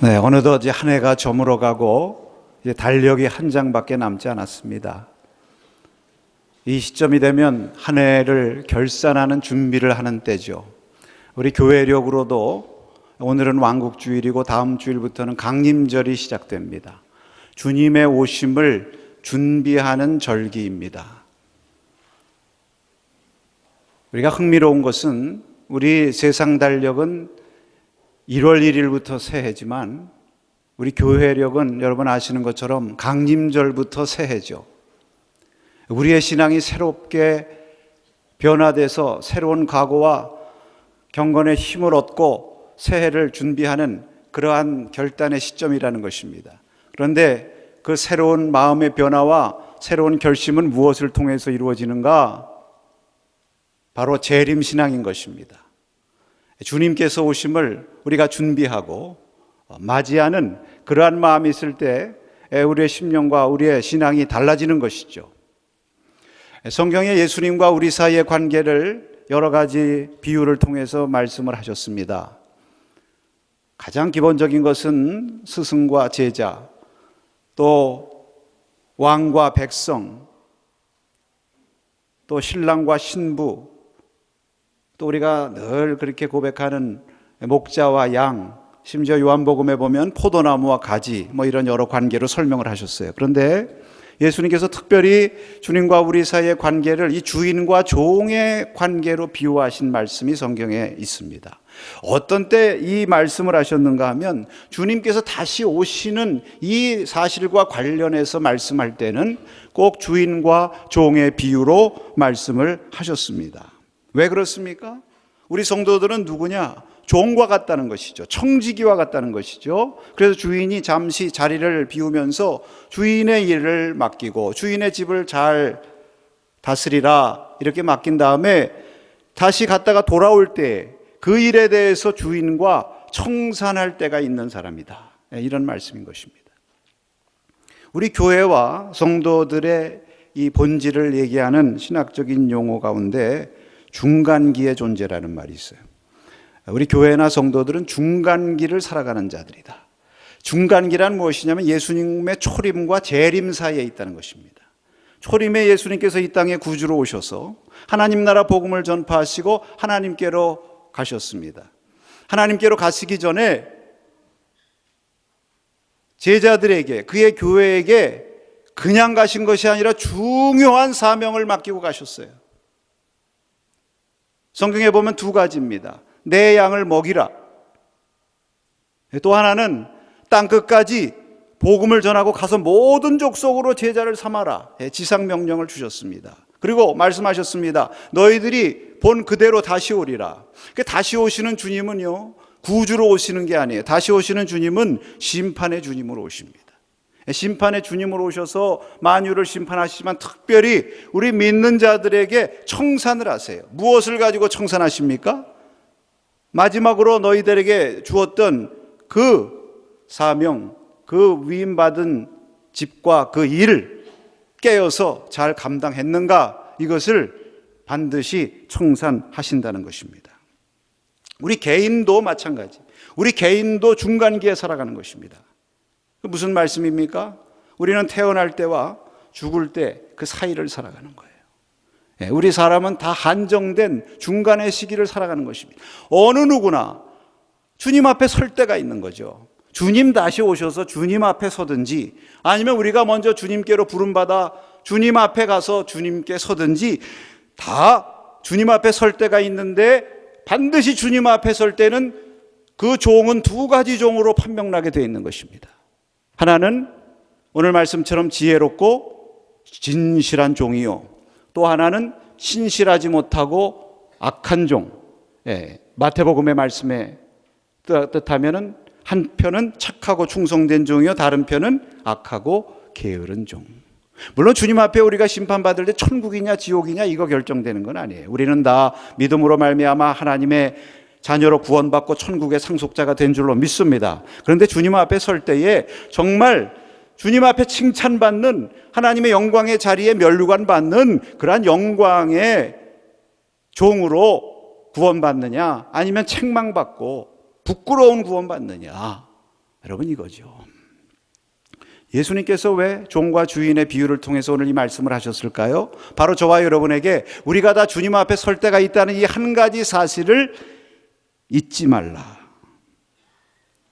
네, 어느덧 이제 한 해가 저물어가고 이제 달력이 한 장밖에 남지 않았습니다. 이 시점이 되면 한 해를 결산하는 준비를 하는 때죠. 우리 교회력으로도 오늘은 왕국주일이고 다음 주일부터는 강림절이 시작됩니다. 주님의 오심을 준비하는 절기입니다. 우리가 흥미로운 것은 우리 세상 달력은 1월 1일부터 새해지만 우리 교회력은 여러분 아시는 것처럼 강림절부터 새해죠. 우리의 신앙이 새롭게 변화돼서 새로운 각오와 경건의 힘을 얻고 새해를 준비하는 그러한 결단의 시점이라는 것입니다. 그런데 그 새로운 마음의 변화와 새로운 결심은 무엇을 통해서 이루어지는가? 바로 재림신앙인 것입니다. 주님께서 오심을 우리가 준비하고 맞이하는 그러한 마음이 있을 때 우리의 심령과 우리의 신앙이 달라지는 것이죠. 성경에 예수님과 우리 사이의 관계를 여러 가지 비유를 통해서 말씀을 하셨습니다. 가장 기본적인 것은 스승과 제자, 또 왕과 백성, 또 신랑과 신부, 또 우리가 늘 그렇게 고백하는 목자와 양, 심지어 요한복음에 보면 포도나무와 가지, 이런 여러 관계로 설명을 하셨어요. 그런데 예수님께서 특별히 주님과 우리 사이의 관계를 이 주인과 종의 관계로 비유하신 말씀이 성경에 있습니다. 어떤 때 이 말씀을 하셨는가 하면 주님께서 다시 오시는 이 사실과 관련해서 말씀할 때는 꼭 주인과 종의 비유로 말씀을 하셨습니다. 왜 그렇습니까? 우리 성도들은 누구냐? 종과 같다는 것이죠. 청지기와 같다는 것이죠. 그래서 주인이 잠시 자리를 비우면서 주인의 일을 맡기고 주인의 집을 잘 다스리라 이렇게 맡긴 다음에 다시 갔다가 돌아올 때 그 일에 대해서 주인과 청산할 때가 있는 사람이다. 이런 말씀인 것입니다. 우리 교회와 성도들의 이 본질을 얘기하는 신학적인 용어 가운데 중간기의 존재라는 말이 있어요. 우리 교회나 성도들은 중간기를 살아가는 자들이다. 중간기란 무엇이냐면 예수님의 초림과 재림 사이에 있다는 것입니다. 초림에 예수님께서 이 땅에 구주로 오셔서 하나님 나라 복음을 전파하시고 하나님께로 가셨습니다. 하나님께로 가시기 전에 제자들에게, 그의 교회에게 그냥 가신 것이 아니라 중요한 사명을 맡기고 가셨어요. 성경에 보면 두 가지입니다. 내 양을 먹이라. 또 하나는 땅 끝까지 복음을 전하고 가서 모든 족속으로 제자를 삼아라. 지상 명령을 주셨습니다. 그리고 말씀하셨습니다. 너희들이 본 그대로 다시 오리라. 다시 오시는 주님은요, 구주로 오시는 게 아니에요. 다시 오시는 주님은 심판의 주님으로 오십니다. 심판의 주님으로 오셔서 만유를 심판하시지만 특별히 우리 믿는 자들에게 청산을 하세요. 무엇을 가지고 청산하십니까? 마지막으로 너희들에게 주었던 그 사명, 그 위임받은 집과 그 일을 깨어서 잘 감당했는가? 이것을 반드시 청산하신다는 것입니다. 우리 개인도 마찬가지. 우리 개인도 중간기에 살아가는 것입니다. 무슨 말씀입니까? 우리는 태어날 때와 죽을 때 그 사이를 살아가는 거예요. 우리 사람은 다 한정된 중간의 시기를 살아가는 것입니다. 어느 누구나 주님 앞에 설 때가 있는 거죠. 주님 다시 오셔서 주님 앞에 서든지 아니면 우리가 먼저 주님께로 부름받아 주님 앞에 가서 주님께 서든지 다 주님 앞에 설 때가 있는데 반드시 주님 앞에 설 때는 그 종은 두 가지 종으로 판명나게 되어 있는 것입니다. 하나는 오늘 말씀처럼 지혜롭고 진실한 종이요, 또 하나는 신실하지 못하고 악한 종. 마태복음의 말씀에 뜻하면은 한 편은 착하고 충성된 종이요, 다른 편은 악하고 게으른 종. 물론 주님 앞에 우리가 심판받을 때 천국이냐 지옥이냐 이거 결정되는 건 아니에요. 우리는 다 믿음으로 말미암아 하나님의 자녀로 구원받고 천국의 상속자가 된 줄로 믿습니다. 그런데 주님 앞에 설 때에 정말 주님 앞에 칭찬받는 하나님의 영광의 자리에 면류관 받는 그러한 영광의 종으로 구원받느냐 아니면 책망받고 부끄러운 구원받느냐, 여러분, 이거죠. 예수님께서 왜 종과 주인의 비유를 통해서 오늘 이 말씀을 하셨을까요? 바로 저와 여러분에게 우리가 다 주님 앞에 설 때가 있다는 이 한 가지 사실을 잊지 말라,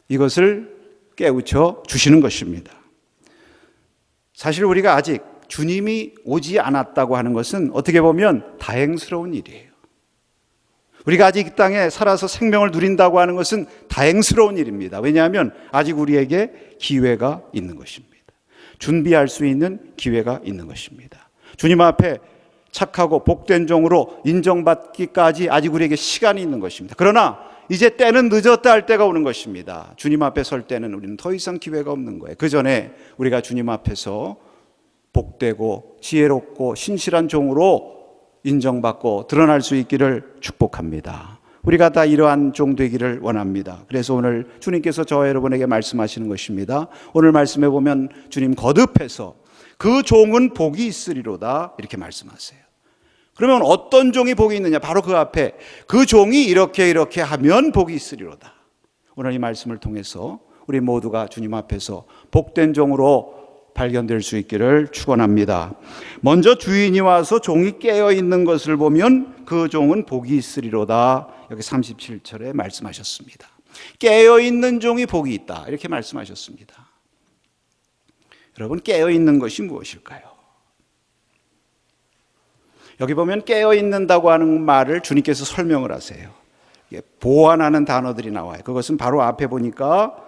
이것을 깨우쳐 주시는 것입니다. 사실 우리가 아직 주님이 오지 않았다고 하는 것은 어떻게 보면 다행스러운 일이에요. 우리가 아직 이 땅에 살아서 생명을 누린다고 하는 것은 다행스러운 일입니다. 왜냐하면 아직 우리에게 기회가 있는 것입니다. 준비할 수 있는 기회가 있는 것입니다. 주님 앞에 착하고 복된 종으로 인정받기까지 아직 우리에게 시간이 있는 것입니다. 그러나 이제 때는 늦었다 할 때가 오는 것입니다. 주님 앞에 설 때는 우리는 더 이상 기회가 없는 거예요. 그 전에 우리가 주님 앞에서 복되고 지혜롭고 신실한 종으로 인정받고 드러날 수 있기를 축복합니다. 우리가 다 이러한 종 되기를 원합니다. 그래서 오늘 주님께서 저와 여러분에게 말씀하시는 것입니다. 오늘 말씀해 보면 주님 거듭해서 그 종은 복이 있으리로다, 이렇게 말씀하세요. 그러면 어떤 종이 복이 있느냐? 바로 그 앞에 그 종이 이렇게 하면 복이 있으리로다. 오늘 이 말씀을 통해서 우리 모두가 주님 앞에서 복된 종으로 발견될 수 있기를 축원합니다. 먼저 주인이 와서 종이 깨어 있는 것을 보면 그 종은 복이 있으리로다, 여기 37절에 말씀하셨습니다. 깨어 있는 종이 복이 있다, 이렇게 말씀하셨습니다. 여러분, 깨어 있는 것이 무엇일까요? 여기 보면 깨어 있는다고 하는 말을 주님께서 설명을 하세요. 보완하는 단어들이 나와요. 그것은 바로 앞에 보니까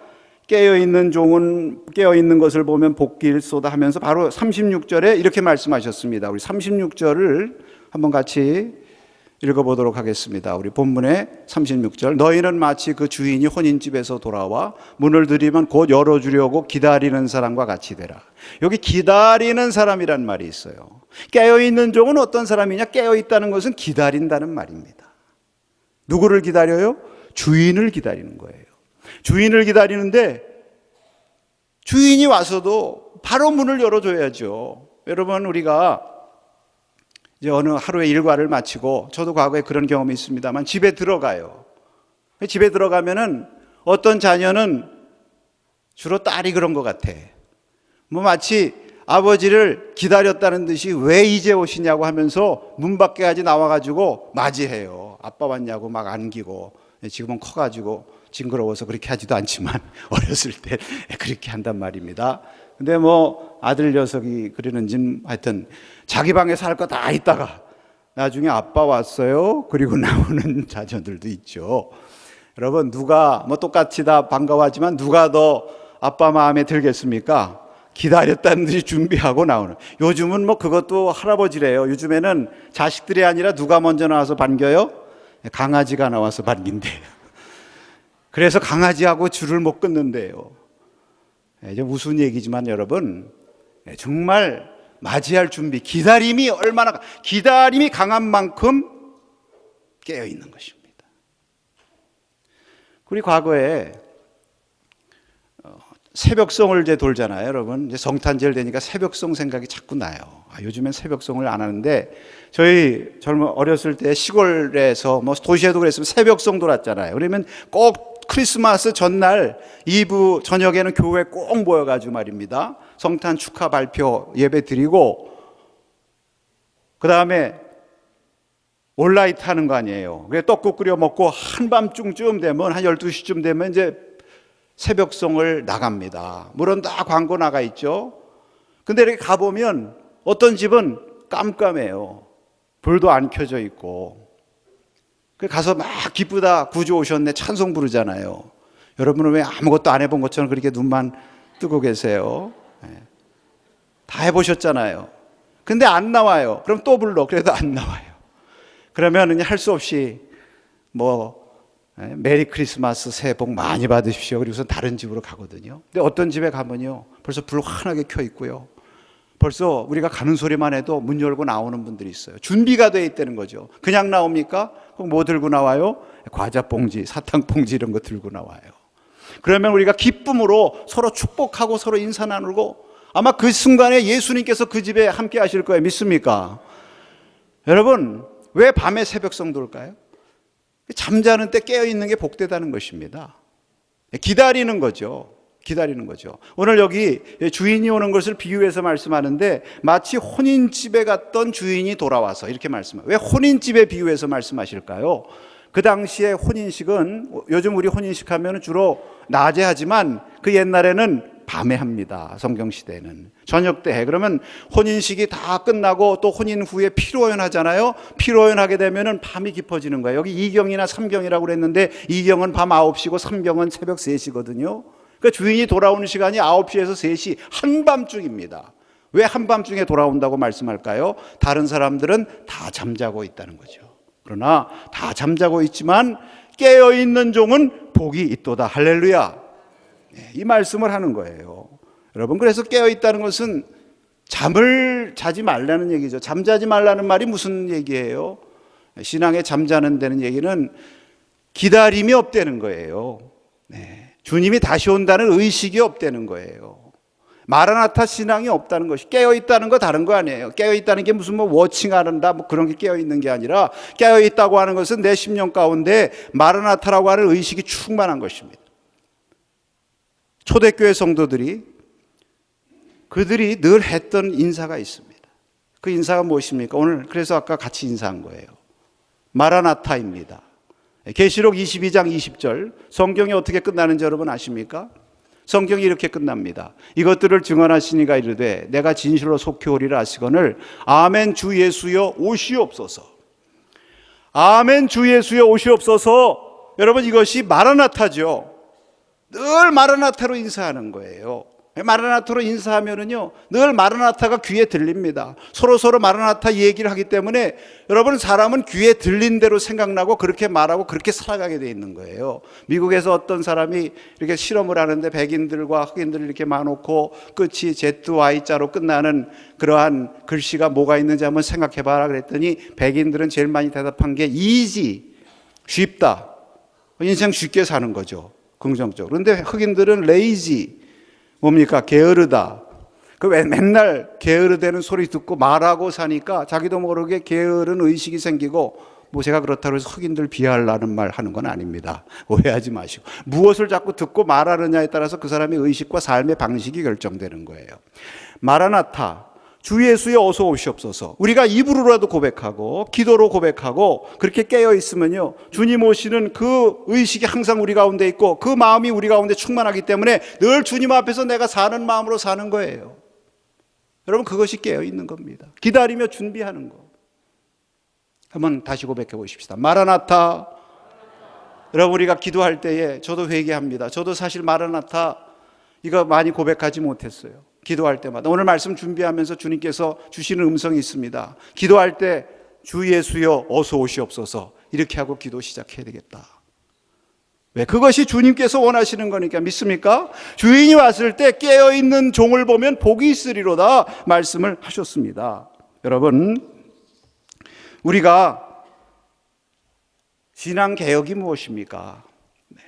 깨어있는 종은 깨어있는 것을 보면 복길소다 하면서 바로 36절에 이렇게 말씀하셨습니다. 우리 36절을 한번 같이 읽어보도록 하겠습니다. 우리 본문의 36절. 너희는 마치 그 주인이 혼인집에서 돌아와 문을 들이면 곧 열어주려고 기다리는 사람과 같이 되라. 여기 기다리는 사람이란 말이 있어요. 깨어있는 종은 어떤 사람이냐? 깨어있다는 것은 기다린다는 말입니다. 누구를 기다려요? 주인을 기다리는 거예요. 주인을 기다리는데 주인이 와서도 바로 문을 열어줘야죠. 여러분, 우리가 이제 어느 하루의 일과를 마치고, 저도 과거에 그런 경험이 있습니다만, 집에 들어가요. 집에 들어가면은 어떤 자녀는, 주로 딸이 그런 것 같아. 뭐 마치 아버지를 기다렸다는 듯이 왜 이제 오시냐고 하면서 문 밖에까지 나와가지고 맞이해요. 아빠 왔냐고 막 안기고. 지금은 커가지고 징그러워서 그렇게 하지도 않지만 어렸을 때 그렇게 한단 말입니다. 근데 뭐 아들 녀석이 그러는지는 하여튼 자기 방에서 할 거 다 있다가 나중에 아빠 왔어요, 그리고 나오는 자녀들도 있죠. 여러분, 누가 뭐 똑같이 다 반가워하지만 누가 더 아빠 마음에 들겠습니까? 기다렸다는 듯이 준비하고 나오는. 요즘은 뭐 그것도 할아버지래요. 요즘에는 자식들이 아니라 누가 먼저 나와서 반겨요? 강아지가 나와서 반긴대요. 그래서 강아지하고 줄을 못 끊는데요. 좀 우스운 얘기지만 여러분, 정말 맞이할 준비, 기다림이 강한 만큼 깨어 있는 것입니다. 우리 과거에 새벽송을 이제 돌잖아요, 여러분. 이제 성탄절 되니까 새벽송 생각이 자꾸 나요. 요즘엔 새벽송을 안 하는데, 저희 어렸을 때 시골에서 뭐 도시에도 그랬으면 새벽송 돌았잖아요. 그러면 꼭 크리스마스 전날 이브 저녁에는 교회에 꼭 모여가지고 말입니다. 성탄 축하 발표 예배 드리고, 그 다음에 온라이트 하는 거 아니에요. 그래 떡국 끓여 먹고 한밤중쯤 되면, 한 12시쯤 되면 이제 새벽송을 나갑니다. 물론 다 광고 나가 있죠. 근데 이렇게 가보면 어떤 집은 깜깜해요. 불도 안 켜져 있고. 가서 막 기쁘다, 구주 오셨네, 찬송 부르잖아요. 여러분은 왜 아무것도 안 해본 것처럼 그렇게 눈만 뜨고 계세요? 다 해보셨잖아요. 근데 안 나와요. 그럼 또 불러. 그래도 안 나와요. 그러면 할 수 없이 뭐 메리 크리스마스, 새해 복 많이 받으십시오, 그리고서 다른 집으로 가거든요. 근데 어떤 집에 가면요, 벌써 불 환하게 켜 있고요, 벌써 우리가 가는 소리만 해도 문 열고 나오는 분들이 있어요. 준비가 돼 있다는 거죠. 그냥 나옵니까? 그럼 뭐 들고 나와요? 과자 봉지, 사탕 봉지 이런 거 들고 나와요. 그러면 우리가 기쁨으로 서로 축복하고 서로 인사 나누고, 아마 그 순간에 예수님께서 그 집에 함께 하실 거예요. 믿습니까? 여러분, 왜 밤에 새벽송 돌까요? 잠자는 때 깨어있는 게 복되다는 것입니다. 기다리는 거죠. 기다리는 거죠. 오늘 여기 주인이 오는 것을 비유해서 말씀하는데 마치 혼인집에 갔던 주인이 돌아와서 이렇게 말씀해요. 왜 혼인집에 비유해서 말씀하실까요? 그 당시에 혼인식은 요즘 우리 혼인식 하면 주로 낮에 하지만 그 옛날에는 밤에 합니다. 성경시대에는 저녁 때 해. 그러면 혼인식이 다 끝나고 또 혼인 후에 피로연 하잖아요. 피로연 하게 되면 밤이 깊어지는 거예요. 여기 2경이나 3경이라고 그랬는데 2경은 밤 9시고 3경은 새벽 3시거든요. 그러니까 주인이 돌아오는 시간이 9시에서 3시 한밤중입니다. 왜 한밤중에 돌아온다고 말씀할까요? 다른 사람들은 다 잠자고 있다는 거죠. 그러나 다 잠자고 있지만 깨어있는 종은 복이 있도다. 할렐루야. 이 말씀을 하는 거예요. 여러분, 그래서 깨어있다는 것은 잠을 자지 말라는 얘기죠. 잠자지 말라는 말이 무슨 얘기예요? 신앙에 잠자는 데는 얘기는 기다림이 없다는 거예요. 주님이 다시 온다는 의식이 없다는 거예요. 마라나타 신앙이 없다는 것이, 깨어있다는 거 다른 거 아니에요. 깨어있다는 게 무슨 워칭하는다 그런 게 깨어있는 게 아니라, 깨어있다고 하는 것은 내 심령 가운데 마라나타라고 하는 의식이 충만한 것입니다. 초대교회 성도들이 그들이 늘 했던 인사가 있습니다. 그 인사가 무엇입니까? 오늘 그래서 아까 같이 인사한 거예요. 마라나타입니다. 계시록 22장 20절 성경이 어떻게 끝나는지 여러분 아십니까? 성경이 이렇게 끝납니다. 이것들을 증언하시니가 이르되 내가 진실로 속히 오리라 하시거늘 아멘 주 예수여 오시옵소서. 아멘 주 예수여 오시옵소서. 여러분, 이것이 마라나타죠. 늘 마라나타로 인사하는 거예요. 마라나타로 인사하면은요, 늘 마라나타가 귀에 들립니다. 서로 마라나타 얘기를 하기 때문에 여러분, 사람은 귀에 들린 대로 생각나고 그렇게 말하고 그렇게 살아가게 돼 있는 거예요. 미국에서 어떤 사람이 이렇게 실험을 하는데 백인들과 흑인들을 이렇게 마놓고 끝이 ZY자로 끝나는 그러한 글씨가 뭐가 있는지 한번 생각해 봐라 그랬더니 백인들은 제일 많이 대답한 게 easy, 쉽다. 인생 쉽게 사는 거죠. 긍정적으로. 그런데 흑인들은 lazy, 뭡니까? 게으르다. 그 맨날 게으르다는 소리 듣고 말하고 사니까 자기도 모르게 게으른 의식이 생기고, 뭐 제가 그렇다고 해서 흑인들 비하하려는 말 하는 건 아닙니다. 오해하지 마시고. 무엇을 자꾸 듣고 말하느냐에 따라서 그 사람의 의식과 삶의 방식이 결정되는 거예요. 마라나타, 주 예수여 어서 오시옵소서. 우리가 입으로라도 고백하고 기도로 고백하고 그렇게 깨어 있으면요, 주님 오시는 그 의식이 항상 우리 가운데 있고 그 마음이 우리 가운데 충만하기 때문에 늘 주님 앞에서 내가 사는 마음으로 사는 거예요. 여러분, 그것이 깨어 있는 겁니다. 기다리며 준비하는 거. 한번 다시 고백해 보십시다. 마라나타. 여러분, 우리가 기도할 때에 저도 회개합니다. 저도 사실 마라나타 이거 많이 고백하지 못했어요. 기도할 때마다. 오늘 말씀 준비하면서 주님께서 주시는 음성이 있습니다. 기도할 때 주 예수여 어서 오시옵소서, 이렇게 하고 기도 시작해야 되겠다. 왜? 그것이 주님께서 원하시는 거니까. 믿습니까? 주인이 왔을 때 깨어있는 종을 보면 복이 있으리로다 말씀을 하셨습니다. 여러분, 우리가 신앙개혁이 무엇입니까?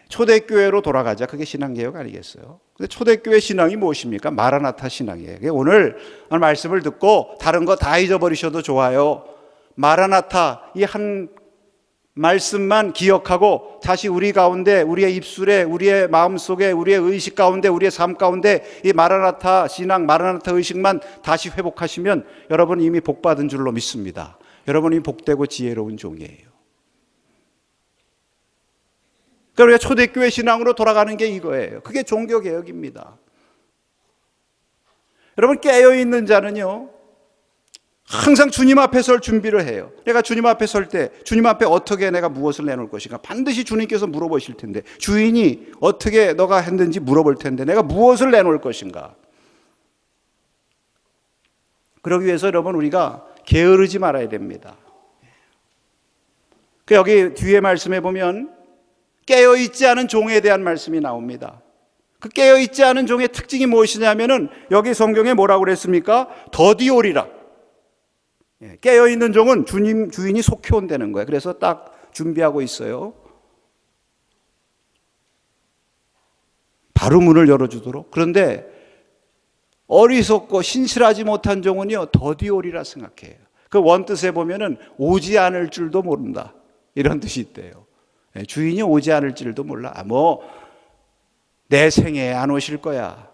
초대교회로 돌아가자. 그게 신앙개혁 아니겠어요? 근데 초대교회 신앙이 무엇입니까? 마라나타 신앙이에요. 오늘 말씀을 듣고 다른 거 다 잊어버리셔도 좋아요. 마라나타, 이 한 말씀만 기억하고 다시 우리 가운데, 우리의 입술에, 우리의 마음속에, 우리의 의식 가운데, 우리의 삶 가운데 이 마라나타 신앙, 마라나타 의식만 다시 회복하시면 여러분 이미 복받은 줄로 믿습니다. 여러분이 복되고 지혜로운 종이에요. 그러니까 우리가 초대교회 신앙으로 돌아가는 게 이거예요. 그게 종교개혁입니다. 여러분, 깨어있는 자는요, 항상 주님 앞에 설 준비를 해요. 내가 주님 앞에 설 때 주님 앞에 어떻게 내가 무엇을 내놓을 것인가 반드시 주님께서 물어보실 텐데, 주인이 어떻게 너가 했는지 물어볼 텐데 내가 무엇을 내놓을 것인가. 그러기 위해서 여러분, 우리가 게으르지 말아야 됩니다. 여기 뒤에 말씀해 보면 깨어있지 않은 종에 대한 말씀이 나옵니다. 그 깨어있지 않은 종의 특징이 무엇이냐면은 여기 성경에 뭐라고 그랬습니까? 더디오리라. 깨어있는 종은 주인이 속히 온다는 거예요. 그래서 딱 준비하고 있어요. 바로 문을 열어주도록. 그런데 어리석고 신실하지 못한 종은요, 더디오리라 생각해요. 그 원뜻에 보면은 오지 않을 줄도 모른다, 이런 뜻이 있대요. 주인이 오지 않을 줄도 몰라. 내 생에 안 오실 거야.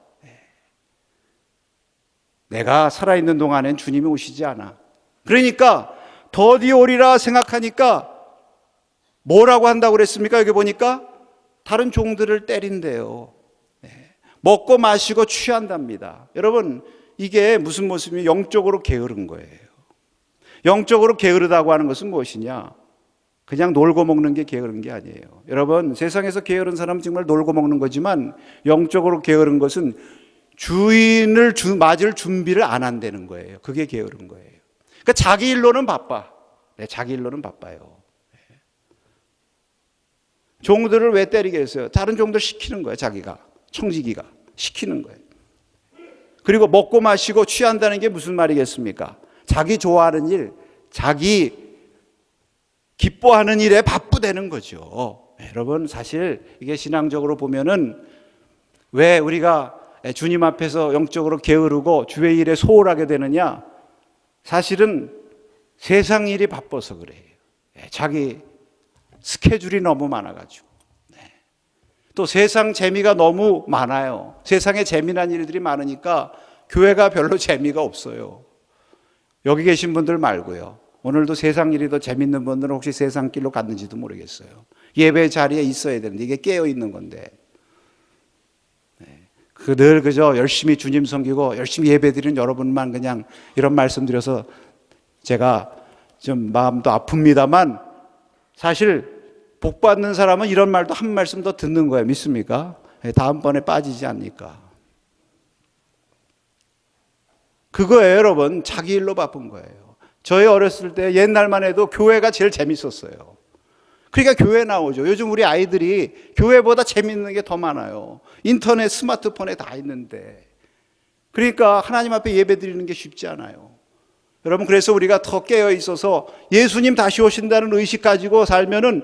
내가 살아있는 동안엔 주님이 오시지 않아. 그러니까 더디 오리라 생각하니까 뭐라고 한다고 그랬습니까? 여기 보니까 다른 종들을 때린대요. 먹고 마시고 취한답니다. 여러분, 이게 무슨 모습이면 영적으로 게으른 거예요. 영적으로 게으르다고 하는 것은 무엇이냐? 그냥 놀고 먹는 게 게으른 게 아니에요. 여러분, 세상에서 게으른 사람은 정말 놀고 먹는 거지만 영적으로 게으른 것은 주인을 맞을 준비를 안 한다는 거예요. 그게 게으른 거예요. 그러니까 자기 일로는 바빠. 자기 일로는 바빠요. 종들을 왜 때리겠어요? 다른 종들 시키는 거예요. 자기가, 청지기가 시키는 거예요. 그리고 먹고 마시고 취한다는 게 무슨 말이겠습니까? 자기 좋아하는 일, 자기 기뻐하는 일에 바쁘다는 거죠. 여러분, 사실 이게 신앙적으로 보면은 왜 우리가 주님 앞에서 영적으로 게으르고 주의 일에 소홀하게 되느냐? 사실은 세상 일이 바빠서 그래요. 자기 스케줄이 너무 많아가지고. 또 세상 재미가 너무 많아요. 세상에 재미난 일들이 많으니까 교회가 별로 재미가 없어요. 여기 계신 분들 말고요. 오늘도 세상 일이 더 재밌는 분들은 혹시 세상 길로 갔는지도 모르겠어요. 예배 자리에 있어야 되는데 이게 깨어 있는 건데. 늘 그저 열심히 주님 섬기고 열심히 예배 드리는 여러분만 그냥 이런 말씀 드려서 제가 좀 마음도 아픕니다만 사실 복 받는 사람은 이런 말도 한 말씀 더 듣는 거예요. 믿습니까? 다음번에 빠지지 않으니까. 그거예요, 여러분. 자기 일로 바쁜 거예요. 저희 어렸을 때 옛날만 해도 교회가 제일 재밌었어요. 그러니까 교회 나오죠. 요즘 우리 아이들이 교회보다 재밌는 게 더 많아요. 인터넷, 스마트폰에 다 있는데. 그러니까 하나님 앞에 예배 드리는 게 쉽지 않아요. 여러분, 그래서 우리가 더 깨어 있어서 예수님 다시 오신다는 의식 가지고 살면은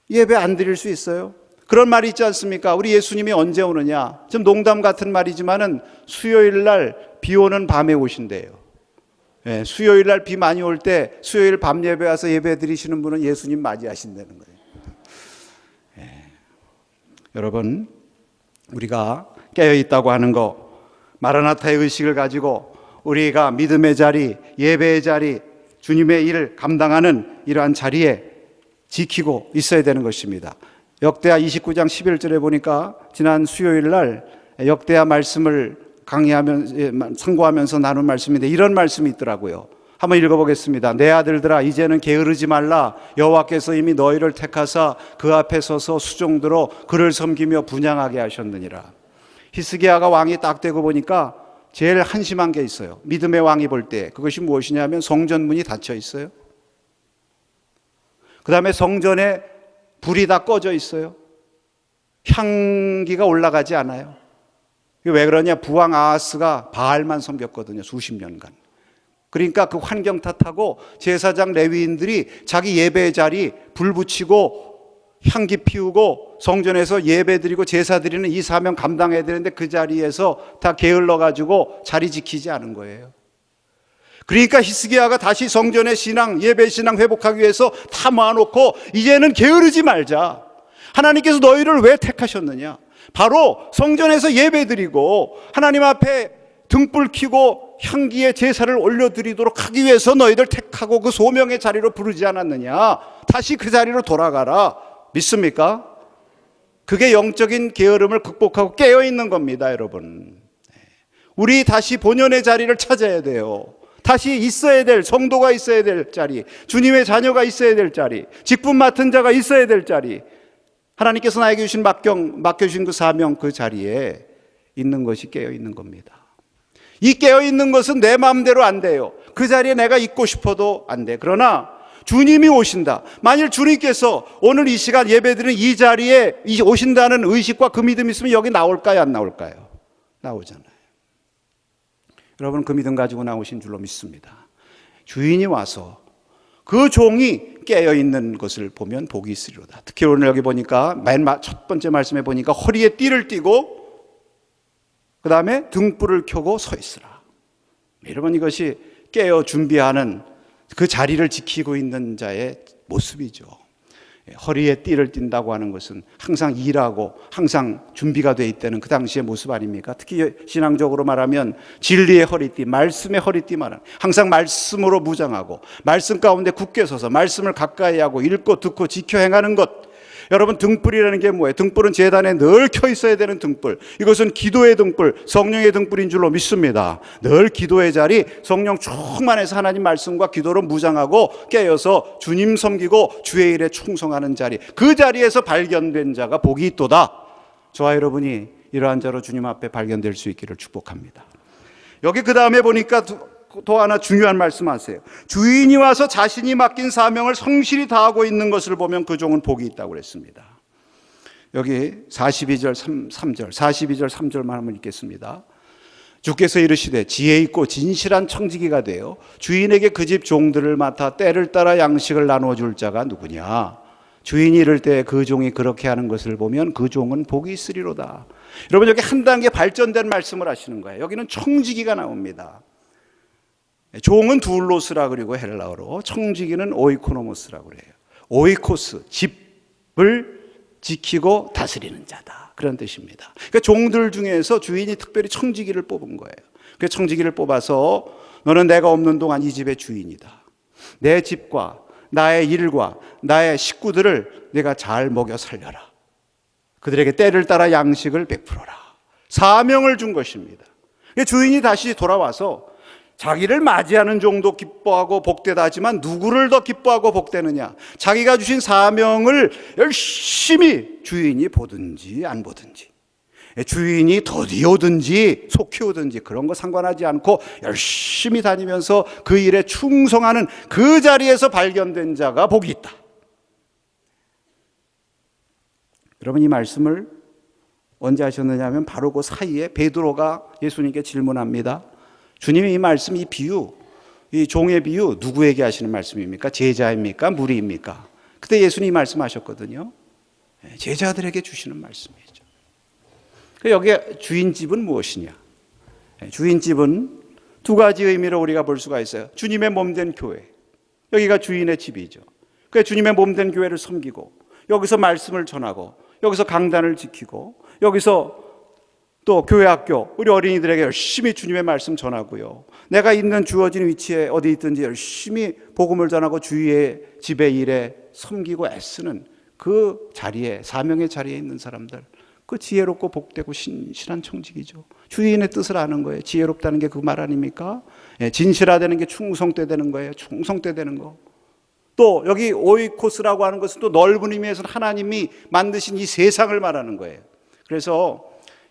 예배 안 드릴 수 있어요? 그런 말이 있지 않습니까? 우리 예수님이 언제 오느냐? 좀 농담 같은 말이지만은 수요일 날 비 오는 밤에 오신대요. 수요일 날 비 많이 올 때 수요일 밤 예배 와서 예배 드리시는 분은 예수님 맞이하신다는 거예요. 여러분, 우리가 깨어 있다고 하는 거, 마라나타의 의식을 가지고 우리가 믿음의 자리, 예배의 자리, 주님의 일을 감당하는 이러한 자리에 지키고 있어야 되는 것입니다. 역대하 29장 11절에 보니까 지난 수요일 날 역대하 말씀을 상고하면서 나눈 말씀인데 이런 말씀이 있더라고요. 한번 읽어보겠습니다. 내 아들들아, 이제는 게으르지 말라. 여호와께서 이미 너희를 택하사 그 앞에 서서 수종들어 그를 섬기며 분향하게 하셨느니라. 히스기야가 왕이 딱 되고 보니까 제일 한심한 게 있어요. 믿음의 왕이 볼 때 그것이 무엇이냐면 성전 문이 닫혀 있어요. 그 다음에 성전에 불이 다 꺼져 있어요. 향기가 올라가지 않아요. 왜 그러냐? 부왕 아하스가 바알만 섬겼거든요. 수십 년간. 그러니까 그 환경 탓하고 제사장 레위인들이 자기 예배 자리 불 붙이고 향기 피우고 성전에서 예배 드리고 제사 드리는 이 사명 감당해야 되는데 그 자리에서 다 게을러 가지고 자리 지키지 않은 거예요. 그러니까 히스기야가 다시 성전의 신앙, 예배 신앙 회복하기 위해서 다 모아놓고 이제는 게으르지 말자. 하나님께서 너희를 왜 택하셨느냐? 바로 성전에서 예배 드리고 하나님 앞에 등불 켜고 향기의 제사를 올려드리도록 하기 위해서 너희들 택하고 그 소명의 자리로 부르지 않았느냐? 다시 그 자리로 돌아가라. 믿습니까? 그게 영적인 게으름을 극복하고 깨어있는 겁니다, 여러분. 우리 다시 본연의 자리를 찾아야 돼요. 다시 있어야 될, 성도가 있어야 될 자리, 주님의 자녀가 있어야 될 자리, 직분 맡은 자가 있어야 될 자리, 하나님께서 나에게 주신 맡겨주신 그 사명, 그 자리에 있는 것이 깨어있는 겁니다. 이 깨어있는 것은 내 마음대로 안 돼요. 그 자리에 내가 있고 싶어도 안 돼. 그러나 주님이 오신다. 만일 주님께서 오늘 이 시간 예배드리는 이 자리에 오신다는 의식과 그 믿음이 있으면 여기 나올까요? 안 나올까요? 나오잖아요. 여러분, 그 믿음 가지고 나오신 줄로 믿습니다. 주인이 와서 그 종이 깨어있는 것을 보면 복이 있으리로다. 특히 오늘 여기 보니까 맨 첫 번째 말씀에 보니까 허리에 띠를 띠고 그 다음에 등불을 켜고 서 있으라. 여러분, 이것이 깨어 준비하는 그 자리를 지키고 있는 자의 모습이죠. 허리에 띠를 띈다고 하는 것은 항상 일하고 항상 준비가 돼 있다는 그 당시의 모습 아닙니까? 특히 신앙적으로 말하면 진리의 허리띠, 말씀의 허리띠 말하는, 항상 말씀으로 무장하고 말씀 가운데 굳게 서서 말씀을 가까이 하고 읽고 듣고 지켜 행하는 것. 여러분, 등불이라는 게 뭐예요? 등불은 제단에 늘 켜 있어야 되는 등불. 이것은 기도의 등불, 성령의 등불인 줄로 믿습니다. 늘 기도의 자리, 성령 충만해서 하나님 말씀과 기도로 무장하고 깨어서 주님 섬기고 주의 일에 충성하는 자리, 그 자리에서 발견된 자가 복이 있도다. 저와 여러분이 이러한 자로 주님 앞에 발견될 수 있기를 축복합니다. 여기 그 다음에 보니까 또 하나 중요한 말씀하세요. 주인이 와서 자신이 맡긴 사명을 성실히 다하고 있는 것을 보면 그 종은 복이 있다고 그랬습니다. 여기 42절 3절 42절 3절만 한번 읽겠습니다. 주께서 이르시되 지혜 있고 진실한 청지기가 되어 주인에게 그 집 종들을 맡아 때를 따라 양식을 나누어 줄 자가 누구냐. 주인이 이를 때 그 종이 그렇게 하는 것을 보면 그 종은 복이 있으리로다. 여러분, 여기 한 단계 발전된 말씀을 하시는 거예요. 여기는 청지기가 나옵니다. 종은 둘로스라 그리고 헬라어로, 청지기는 오이코노모스라고 그래요. 오이코스, 집을 지키고 다스리는 자다, 그런 뜻입니다. 그러니까 종들 중에서 주인이 특별히 청지기를 뽑은 거예요. 그 청지기를 뽑아서 너는 내가 없는 동안 이 집의 주인이다. 내 집과 나의 일과 나의 식구들을 내가 잘 먹여 살려라. 그들에게 때를 따라 양식을 베풀어라. 사명을 준 것입니다. 주인이 다시 돌아와서 자기를 맞이하는 종도 기뻐하고 복되다 하지만 누구를 더 기뻐하고 복되느냐? 자기가 주신 사명을 열심히 주인이 보든지 안 보든지, 주인이 더디 오든지 속히 오든지 그런 거 상관하지 않고 열심히 다니면서 그 일에 충성하는 그 자리에서 발견된 자가 복이 있다. 여러분, 이 말씀을 언제 하셨느냐 하면 바로 그 사이에 베드로가 예수님께 질문합니다. 주님이 이 말씀, 이 비유, 이 종의 비유 누구에게 하시는 말씀입니까? 제자입니까? 무리입니까? 그때 예수님이 말씀하셨거든요. 제자들에게 주시는 말씀이죠. 여기에 주인집은 무엇이냐? 주인집은 두 가지 의미로 우리가 볼 수가 있어요. 주님의 몸된 교회, 여기가 주인의 집이죠. 그 주님의 몸된 교회를 섬기고, 여기서 말씀을 전하고, 여기서 강단을 지키고, 여기서 또 교회 학교, 우리 어린이들에게 열심히 주님의 말씀 전하고요. 내가 있는 주어진 위치에 어디 있든지 열심히 복음을 전하고 주위의 집의 일에 섬기고 애쓰는 그 자리에, 사명의 자리에 있는 사람들, 그 지혜롭고 복되고 신실한 청지기죠. 주인의 뜻을 아는 거예요. 지혜롭다는 게 그 말 아닙니까? 진실하다는 게 충성되 되는 거예요. 충성되 되는 거. 또 여기 오이코스라고 하는 것은 또 넓은 의미에서는 하나님이 만드신 이 세상을 말하는 거예요. 그래서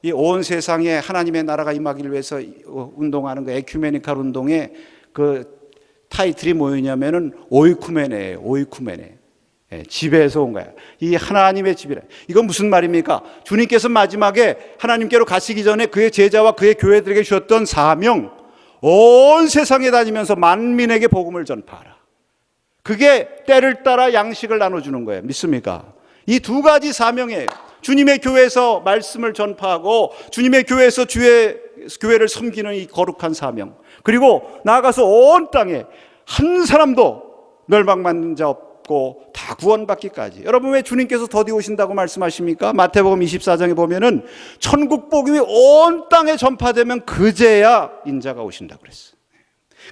이 온 세상에 하나님의 나라가 임하기를 위해서 운동하는 그 에큐메니칼 운동의 그 타이틀이 뭐였냐면은 오이쿠메네예요. 오이쿠메네. 집에서 온 거야. 이 하나님의 집이라. 이건 무슨 말입니까? 주님께서 마지막에 하나님께로 가시기 전에 그의 제자와 그의 교회들에게 주셨던 사명, 온 세상에 다니면서 만민에게 복음을 전파하라. 그게 때를 따라 양식을 나눠주는 거예요. 믿습니까? 이 두 가지 사명이에요. 주님의 교회에서 말씀을 전파하고 주님의 교회에서 주의 교회를 섬기는 이 거룩한 사명, 그리고 나아가서 온 땅에 한 사람도 멸망받는 자 없고 다 구원받기까지. 여러분, 왜 주님께서 더디 오신다고 말씀하십니까? 마태복음 24장에 보면은 천국 복음이 온 땅에 전파되면 그제야 인자가 오신다고 그랬어요.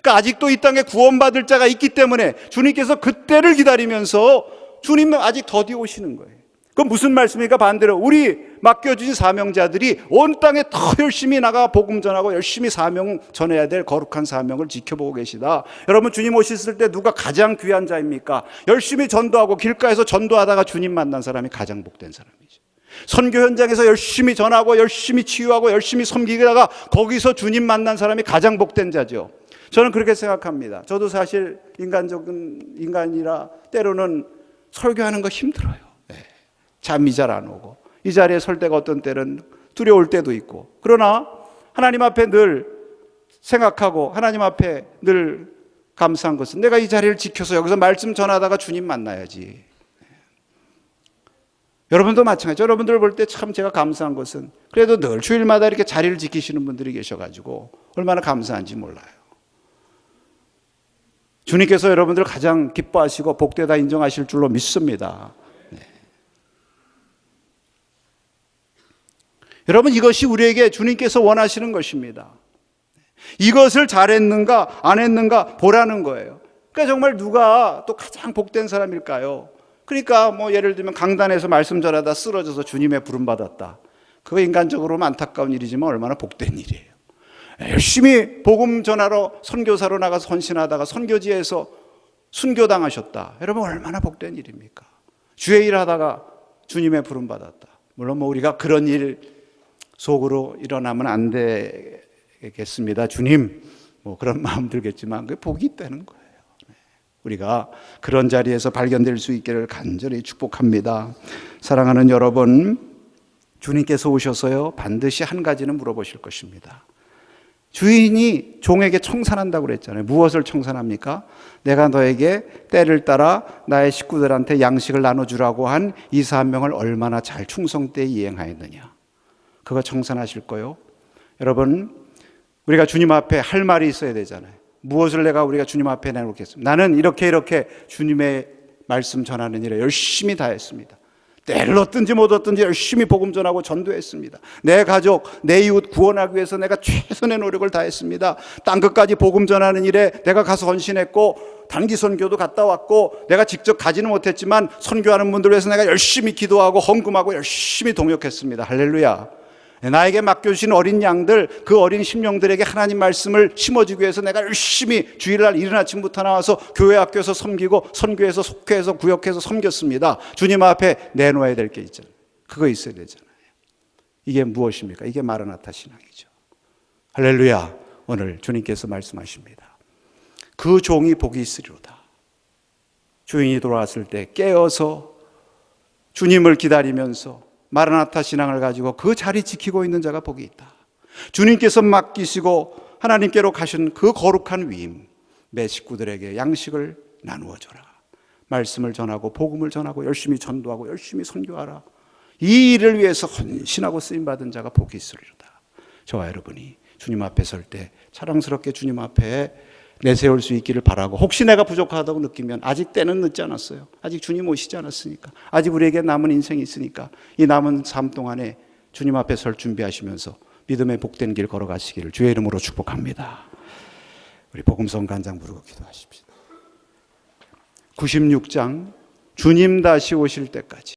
그러니까 아직도 이 땅에 구원받을 자가 있기 때문에 주님께서 그때를 기다리면서 주님은 아직 더디 오시는 거예요. 그건 무슨 말씀입니까? 반대로 우리 맡겨주신 사명자들이 온 땅에 더 열심히 나가 복음 전하고 열심히 사명 전해야 될 거룩한 사명을 지켜보고 계시다. 여러분, 주님 오셨을 때 누가 가장 귀한 자입니까? 열심히 전도하고 길가에서 전도하다가 주님 만난 사람이 가장 복된 사람이죠. 선교 현장에서 열심히 전하고 열심히 치유하고 열심히 섬기다가 거기서 주님 만난 사람이 가장 복된 자죠. 저는 그렇게 생각합니다. 저도 사실 인간이라 때로는 설교하는 거 힘들어요. 잠이 잘 안 오고, 이 자리에 설 때가 어떤 때는 두려울 때도 있고, 그러나 하나님 앞에 늘 생각하고 하나님 앞에 늘 감사한 것은 내가 이 자리를 지켜서 여기서 말씀 전하다가 주님 만나야지. 여러분도 마찬가지죠. 여러분들 볼 때 참 제가 감사한 것은 그래도 늘 주일마다 이렇게 자리를 지키시는 분들이 계셔가지고 얼마나 감사한지 몰라요. 주님께서 여러분들 가장 기뻐하시고 복되다 인정하실 줄로 믿습니다. 여러분, 이것이 우리에게 주님께서 원하시는 것입니다. 이것을 잘했는가 안 했는가 보라는 거예요. 그러니까 정말 누가 또 가장 복된 사람일까요? 그러니까 뭐 예를 들면 강단에서 말씀 전하다 쓰러져서 주님의 부름 받았다. 그거 인간적으로는 안타까운 일이지만 얼마나 복된 일이에요. 열심히 복음 전하러 선교사로 나가서 헌신하다가 선교지에서 순교당하셨다. 여러분, 얼마나 복된 일입니까? 주의 일 하다가 주님의 부름 받았다. 물론 뭐 우리가 그런 일 속으로 일어나면 안 되겠습니다. 주님, 뭐 그런 마음 들겠지만 그게 복이 있다는 거예요. 우리가 그런 자리에서 발견될 수 있기를 간절히 축복합니다. 사랑하는 여러분, 주님께서 오셔서요, 반드시 한 가지는 물어보실 것입니다. 주인이 종에게 청산한다고 그랬잖아요. 무엇을 청산합니까? 내가 너에게 때를 따라 나의 식구들한테 양식을 나눠주라고 한 이사 한 명을 얼마나 잘 충성되이 이행하였느냐. 그거 청산하실 거요. 여러분, 우리가 주님 앞에 할 말이 있어야 되잖아요. 무엇을 우리가 주님 앞에 내놓겠습니다. 나는 이렇게 주님의 말씀 전하는 일에 열심히 다했습니다. 때를 얻든지 못 얻든지 열심히 복음 전하고 전도했습니다. 내 가족, 내 이웃 구원하기 위해서 내가 최선의 노력을 다했습니다. 땅끝까지 복음 전하는 일에 내가 가서 헌신했고 단기 선교도 갔다 왔고 내가 직접 가지는 못했지만 선교하는 분들을 위해서 내가 열심히 기도하고 헌금하고 열심히 동역했습니다. 할렐루야. 나에게 맡겨주신 어린 양들, 그 어린 심령들에게 하나님 말씀을 심어주기 위해서 내가 열심히 주일날 이른 아침부터 나와서 교회 학교에서 섬기고 선교에서 속회에서 구역해서 섬겼습니다. 주님 앞에 내놓아야 될 게 있잖아요. 그거 있어야 되잖아요. 이게 무엇입니까? 이게 마라나타 신앙이죠. 할렐루야. 오늘 주님께서 말씀하십니다. 그 종이 복이 있으리로다. 주인이 돌아왔을 때 깨어서 주님을 기다리면서 마라나타 신앙을 가지고 그 자리 지키고 있는 자가 복이 있다. 주님께서 맡기시고 하나님께로 가신 그 거룩한 위임, 내 식구들에게 양식을 나누어 줘라. 말씀을 전하고 복음을 전하고 열심히 전도하고 열심히 선교하라. 이 일을 위해서 헌신하고 쓰임받은 자가 복이 있으리로다. 저와 여러분이 주님 앞에 설 때 자랑스럽게 주님 앞에 내세울 수 있기를 바라고, 혹시 내가 부족하다고 느끼면 아직 때는 늦지 않았어요. 아직 주님 오시지 않았으니까, 아직 우리에게 남은 인생이 있으니까 이 남은 삶 동안에 주님 앞에 설 준비하시면서 믿음의 복된 길 걸어가시기를 주의 이름으로 축복합니다. 우리 복음성 간장 부르고 기도하십시다. 96장 주님 다시 오실 때까지